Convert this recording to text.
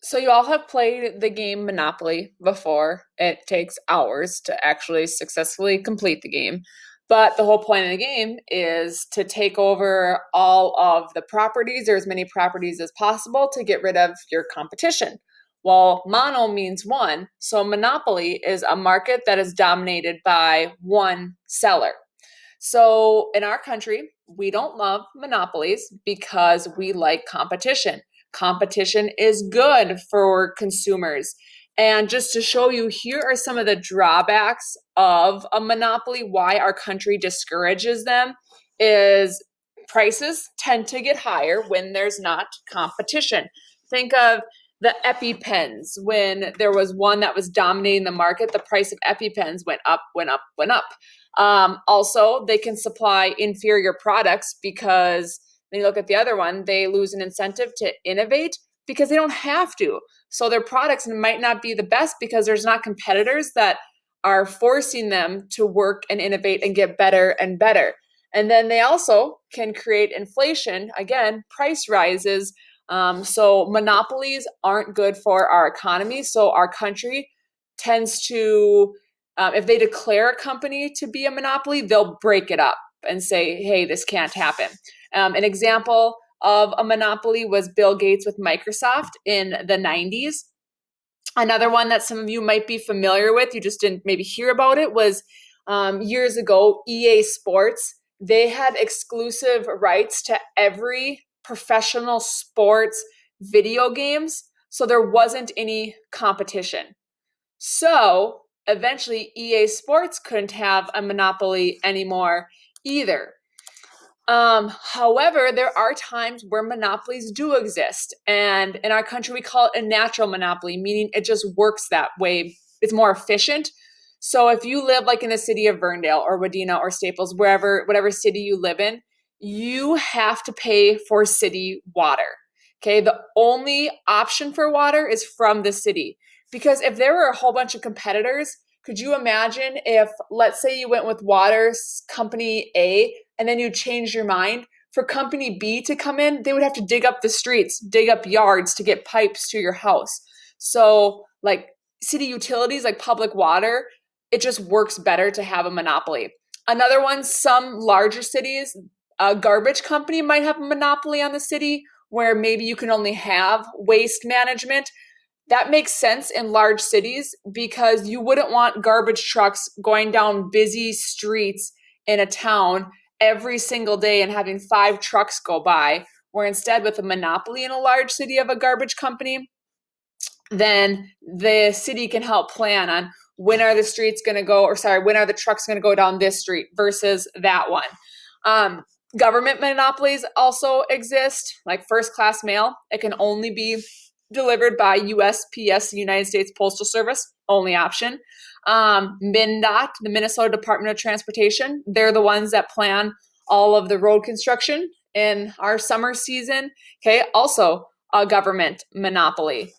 So you all have played the game Monopoly before. It takes hours to actually successfully complete the game. But the whole point of the game is to take over all of the properties, or as many properties as possible, to get rid of your competition. Well, mono means one, so monopoly is a market that is dominated by one seller. So in our country, we don't love monopolies because we like competition. Competition is good for consumers. And just to show you, here are some of the drawbacks of a monopoly, why our country discourages them, is prices tend to get higher when there's not competition. Think of the EpiPens. When there was one that was dominating the market, the price of EpiPens went up, went up, went up. Also, they can supply inferior products because when you look at the other one, they lose an incentive to innovate because they don't have to. So their products might not be the best because there's not competitors that are forcing them to work and innovate and get better and better. And then they also can create inflation, again, price rises. So monopolies aren't good for our economy. So our country tends to, if they declare a company to be a monopoly, they'll break it up and say, hey, this can't happen. An example of a monopoly was Bill Gates with Microsoft in the 90s. Another one that some of you might be familiar with, you just didn't maybe hear about it, was years ago, EA Sports. They had exclusive rights to every professional sports video games, so there wasn't any competition. So eventually, EA Sports couldn't have a monopoly anymore either. However, there are times where monopolies do exist. And in our country, we call it a natural monopoly, meaning it just works that way. It's more efficient. So if you live like in the city of Verndale or Wadena or Staples, whatever city you live in, you have to pay for city water. Okay. The only option for water is from the city. Because if there were a whole bunch of competitors, could you imagine if, let's say, you went with water company A and then you changed your mind? For company B to come in, they would have to dig up the streets, dig up yards to get pipes to your house. So, like city utilities, like public water, it just works better to have a monopoly. Another one, some larger cities, a garbage company might have a monopoly on the city where maybe you can only have waste management. That makes sense in large cities because you wouldn't want garbage trucks going down busy streets in a town every single day and having 5 trucks go by, where instead with a monopoly in a large city of a garbage company, then the city can help plan on when are the streets going to go, or sorry, when are the trucks going to go down this street versus that one. Government monopolies also exist, like first class mail. It can only be delivered by USPS, United States Postal Service, only option. MnDOT, the Minnesota Department of Transportation, they're the ones that plan all of the road construction in our summer season. Okay, also a government monopoly.